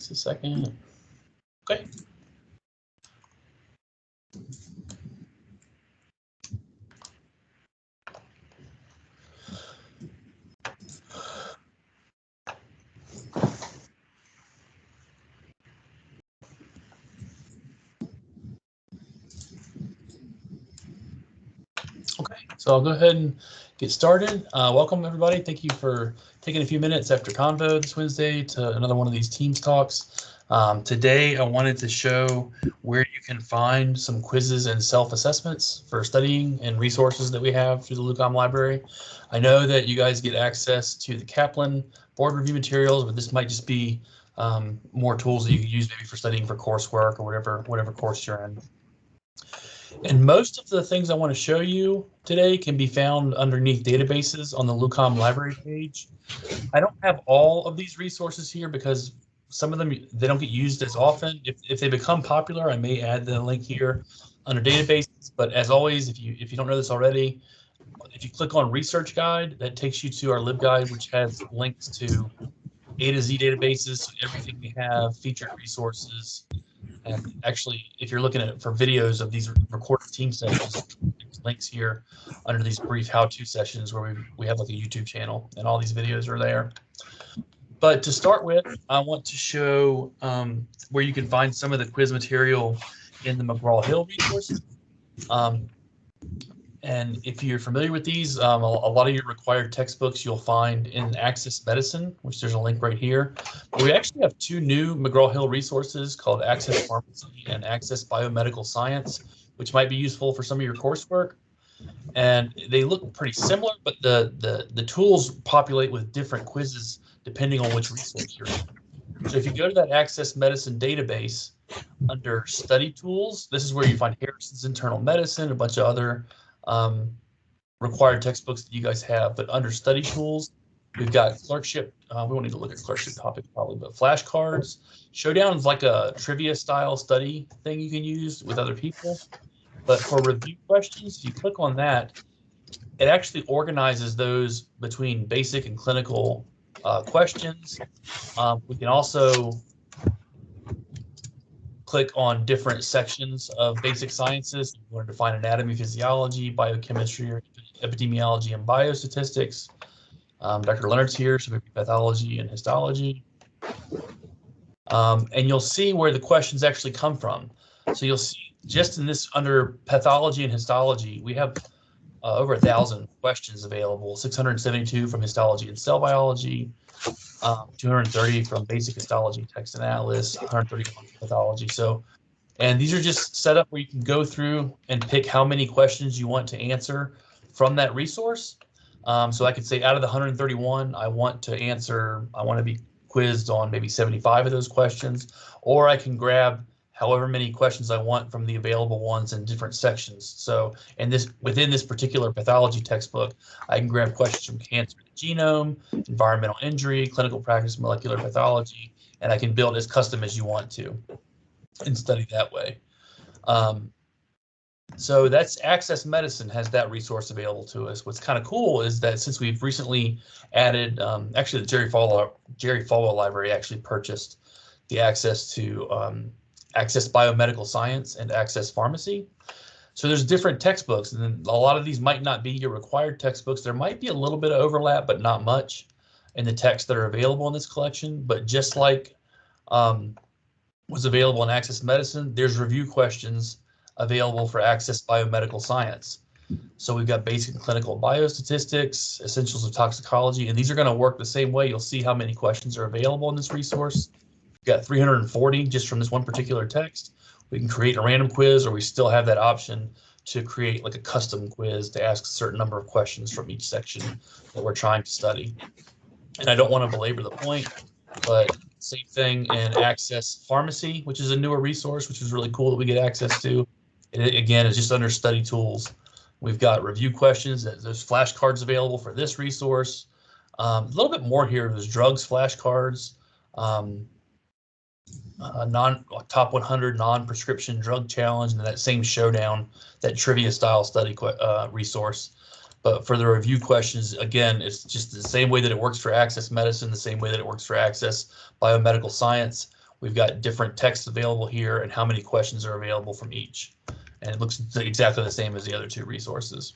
Takes a second. Okay. Okay, so I'll go ahead and get started. Welcome, everybody. Thank you for taking a few minutes after Convo this Wednesday to another one of these Teams talks. Today, I wanted to show where you can find some quizzes and self-assessments for studying and resources that we have through the LUCOM library. I know that you guys get access to the Kaplan board review materials, but this might just be more tools that you can use maybe for studying for coursework or whatever course you're in. And most of the things I want to show you today can be found underneath databases on the LUCOM library page. I don't have all of these resources here because some of them, they don't get used as often. If they become popular, I may add the link here under databases. But as always, if you don't know this already, if you click on Research Guide, that takes you to our LibGuide, which has links to A to Z databases, so everything we have, featured resources. And actually, if you're looking at for videos of these recorded team sessions, there's links here under these brief how-to sessions where we have like a YouTube channel and all these videos are there. But to start with, I want to show where you can find some of the quiz material in the McGraw-Hill resources. And if you're familiar with these, a lot of your required textbooks you'll find in Access Medicine, which there's a link right here. But we actually have two new McGraw-Hill resources called Access Pharmacy and Access Biomedical Science, which might be useful for some of your coursework. And they look pretty similar, but the tools populate with different quizzes depending on which resource you're in. So if you go to that Access Medicine database under Study Tools, this is where you find Harrison's Internal Medicine, a bunch of other required textbooks that you guys have. But under Study Tools, we've got clerkship. We won't need to look at clerkship topics probably, but flashcards. Showdown is like a trivia style study thing you can use with other people. But for review questions, if you click on that, it actually organizes those between basic and clinical questions. We can also click on different sections of basic sciences. You want to define anatomy, physiology, biochemistry, epidemiology, and biostatistics. Dr. Leonard's here, so maybe pathology and histology. And you'll see where the questions actually come from. So you'll see just in this under pathology and histology, we have over 1,000 questions available, 672 from histology and cell biology, 230 from basic histology text and atlas, 130 from pathology. So, and these are just set up where you can go through and pick how many questions you want to answer from that resource. So I could say out of the 131, I want to be quizzed on maybe 75 of those questions, or I can grab however many questions I want from the available ones in different sections. So, and within this particular pathology textbook, I can grab questions from cancer and genome, environmental injury, clinical practice, molecular pathology, and I can build as custom as you want to and study that way. So that's Access Medicine has that resource available to us. What's kind of cool is that since we've recently added, actually the Jerry Falwell Library actually purchased the access to Access Biomedical Science and Access Pharmacy. So there's different textbooks, and a lot of these might not be your required textbooks. There might be a little bit of overlap, but not much in the texts that are available in this collection. But just like was available in Access Medicine, there's review questions available for Access Biomedical Science. So we've got basic and clinical biostatistics, essentials of toxicology, and these are going to work the same way. You'll see how many questions are available in this resource. We've got 340 just from this one particular text. We can create a random quiz, or we still have that option to create like a custom quiz to ask a certain number of questions from each section that we're trying to study. And I don't want to belabor the point, but same thing in Access Pharmacy, which is a newer resource, which is really cool that we get access to. It, again, is just under Study Tools. We've got review questions. There's flashcards available for this resource. A little bit more here. There's drugs flashcards. Top 100 non-prescription drug challenge, and that same showdown, that trivia style study resource. But for the review questions, again, it's just the same way that it works for Access Medicine, the same way that it works for Access Biomedical Science. we've got different texts available here and how many questions are available from each. And it looks exactly the same as the other two resources.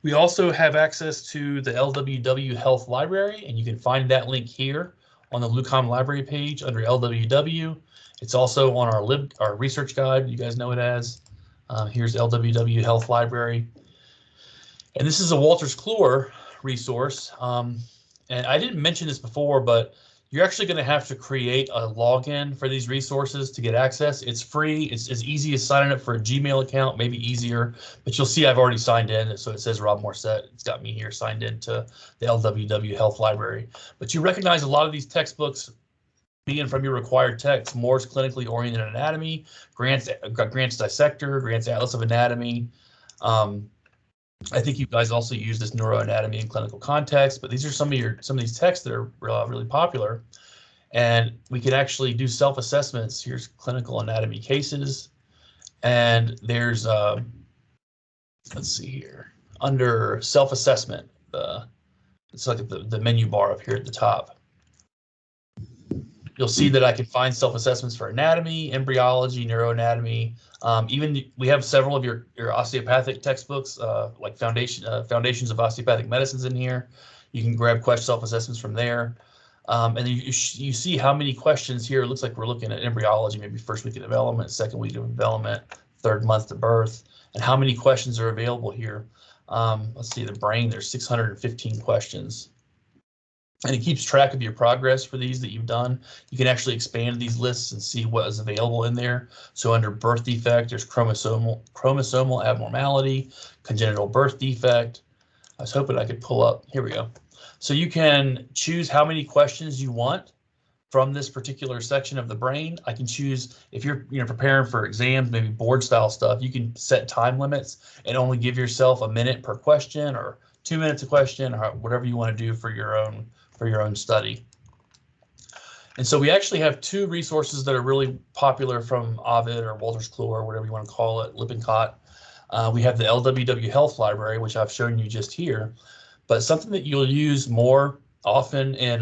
We also have access to the LWW Health Library, and you can find that link here on the LUCOM library page under LWW. It's also on our research guide, you guys know it as. Here's LWW Health Library. And this is a Wolters Kluwer resource. And I didn't mention this before, but you're actually going to have to create a login for these resources to get access. It's free. It's as easy as signing up for a Gmail account, maybe easier. But you'll see I've already signed in. So it says Rob Morset. It's got me here signed in to the LWW Health Library. But you recognize a lot of these textbooks being from your required text: Moore's Clinically Oriented Anatomy, Grant's Dissector, Grant's Atlas of Anatomy. I think you guys also use this Neuroanatomy in Clinical Context, but these are some of these texts that are really popular. And we can actually do self-assessments. Here's clinical anatomy cases, and there's let's see here, under self-assessment, it's like the menu bar up here at the top. You'll see that I can find self-assessments for anatomy, embryology, neuroanatomy. Even we have several of your osteopathic textbooks, like Foundations of Osteopathic Medicines in here. You can grab question self-assessments from there. And then you see how many questions here. It looks like we're looking at embryology, maybe first week of development, second week of development, third month to birth, and how many questions are available here. Let's see, the brain, there's 615 questions. And it keeps track of your progress for these that you've done. You can actually expand these lists and see what is available in there. So under birth defect, there's chromosomal abnormality, congenital birth defect. I was hoping I could pull up, here we go. So you can choose how many questions you want from this particular section of the brain. I can choose, if you're preparing for exams, maybe board style stuff, you can set time limits and only give yourself a minute per question or 2 minutes a question, or whatever you want to do for your own study. And so we actually have two resources that are really popular from Ovid or Wolters Kluwer, whatever you want to call it, Lippincott. We have the LWW Health Library, which I've shown you just here, but something that you'll use more often in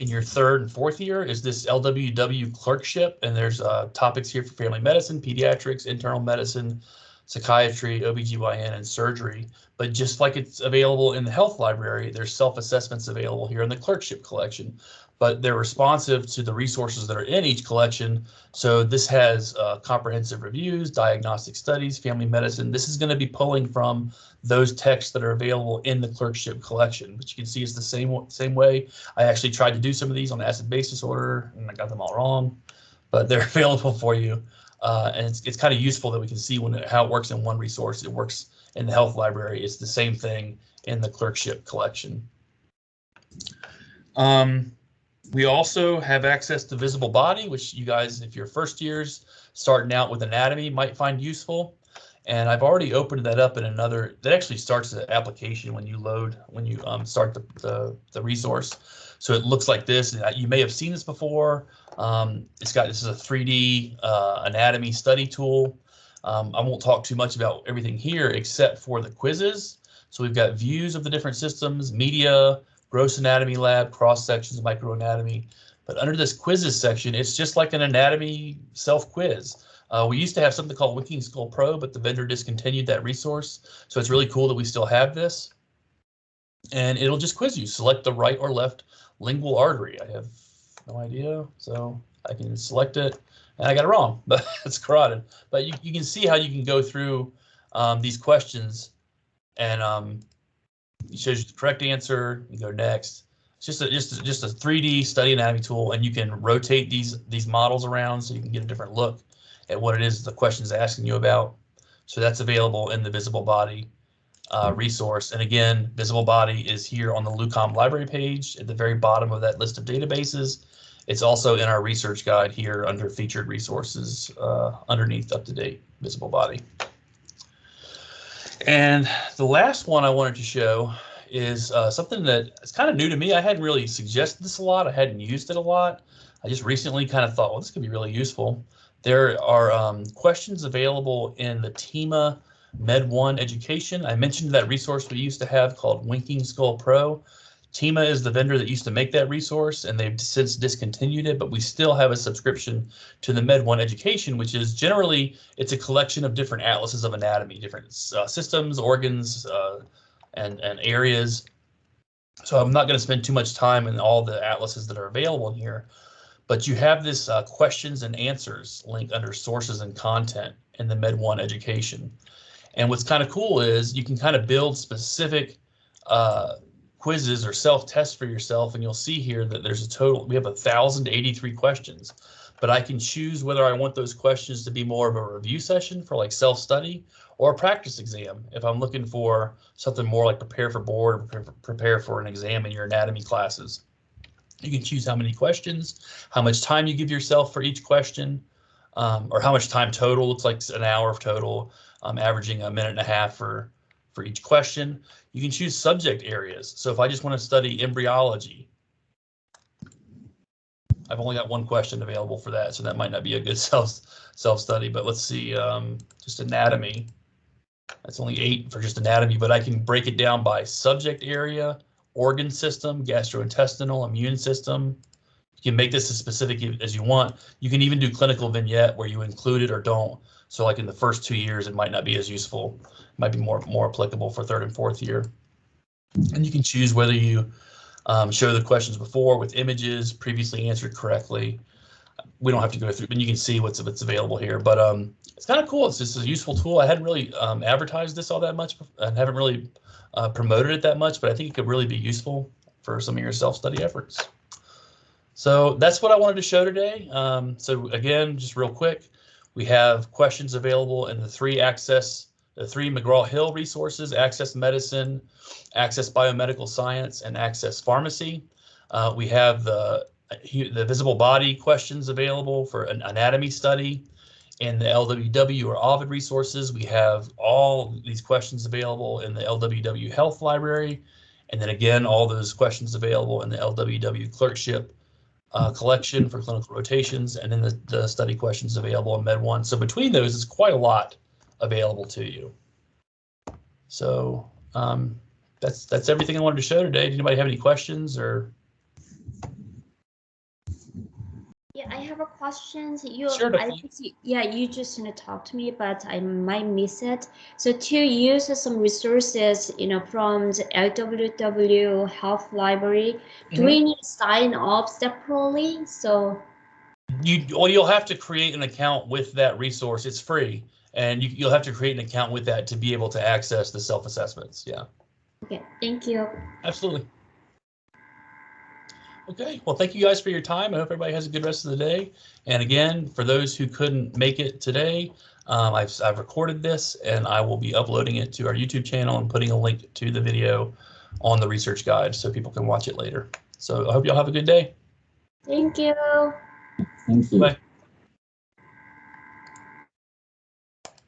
your third and fourth year is this LWW Clerkship, and there's topics here for family medicine, pediatrics, internal medicine, psychiatry, OBGYN, and surgery. But just like it's available in the health library, there's self-assessments available here in the clerkship collection, but they're responsive to the resources that are in each collection. So this has comprehensive reviews, diagnostic studies, family medicine. This is going to be pulling from those texts that are available in the clerkship collection, but you can see it's the same way. I actually tried to do some of these on acid-base disorder, and I got them all wrong, but they're available for you. And it's kind of useful that we can see how it works in one resource. It works in the health library. It's the same thing in the clerkship collection. We also have access to Visible Body, which you guys, if you're first years starting out with anatomy, might find useful. And I've already opened that up in another, that actually starts the application when you start the resource. So it looks like this. You may have seen this before. This is a 3D anatomy study tool. I won't talk too much about everything here except for the quizzes. So we've got views of the different systems, media, gross anatomy lab, cross sections, microanatomy. But under this quizzes section, it's just like an anatomy self-quiz. We used to have something called Winking Skull Pro, but the vendor discontinued that resource. So it's really cool that we still have this. And it'll just quiz you. Select the right or left lingual artery. I have no idea, so I can select it. And I got it wrong, but it's carotid. But you can see how you can go through these questions, and it shows you the correct answer. You go next. It's just a 3D study anatomy tool, and you can rotate these models around so you can get a different look at what it is the question is asking you about. So that's available in the Visible Body resource. And again, Visible Body is here on the LUCOM library page at the very bottom of that list of databases. It's also in our research guide here under featured resources underneath up-to-date Visible Body. And the last one I wanted to show is something that is kind of new to me. I hadn't really suggested this a lot. I hadn't used it a lot. I just recently kind of thought, well, this could be really useful. There are questions available in the TEMA Med 1 education. I mentioned that resource we used to have called Winking Skull Pro. TEMA is the vendor that used to make that resource, and they've since discontinued it, but we still have a subscription to the Med1 Education, which is generally, it's a collection of different atlases of anatomy, different systems, organs, and areas. So I'm not going to spend too much time in all the atlases that are available in here, but you have this questions and answers link under sources and content in the Med1 Education. And what's kind of cool is you can kind of build specific quizzes or self-tests for yourself, and you'll see here that there's a total, we have 1,083 questions, but I can choose whether I want those questions to be more of a review session for like self-study or a practice exam if I'm looking for something more like prepare for board or prepare for an exam in your anatomy classes. You can choose how many questions, how much time you give yourself for each question, or how much time total. Looks like an hour total, averaging 1.5 minutes for each question. You can choose subject areas. So if I just want to study embryology, I've only got one question available for that, so that might not be a good self-study, but let's see, just anatomy. That's only 8 for just anatomy, but I can break it down by subject area, organ system, gastrointestinal, immune system. You can make this as specific as you want. You can even do clinical vignette where you include it or don't. So like in the first 2 years, it might not be as useful. It might be more applicable for 3rd and 4th year. And you can choose whether you show the questions before with images, previously answered correctly. We don't have to go through, but you can see what's available here. But it's kind of cool. It's just a useful tool. I hadn't really advertised this all that much. I haven't really promoted it that much, but I think it could really be useful for some of your self-study efforts. So that's what I wanted to show today. So again, just real quick, we have questions available in the 3 McGraw-Hill resources: Access Medicine, Access Biomedical Science, and Access Pharmacy. We have the visible body questions available for an anatomy study. In the LWW or Ovid resources, we have all these questions available in the LWW Health Library. And then again, all those questions available in the LWW Clerkship collection for clinical rotations, and then the study questions available in Med1. So between those, it's quite a lot available to you. So that's everything I wanted to show today. Did anybody have any questions or? Yeah, I have a question. Sure, you just talked to me, but I might miss it. So to use some resources, from the LWW Health Library, do we need to sign up separately? So you'll have to create an account with that resource. It's free, and you'll have to create an account with that to be able to access the self-assessments. Yeah. Okay, thank you. Absolutely. Okay, well, thank you guys for your time. I hope everybody has a good rest of the day. And again, for those who couldn't make it today, I've recorded this and I will be uploading it to our YouTube channel and putting a link to the video on the research guide so people can watch it later. So I hope y'all have a good day. Thank you. Thank you. Bye.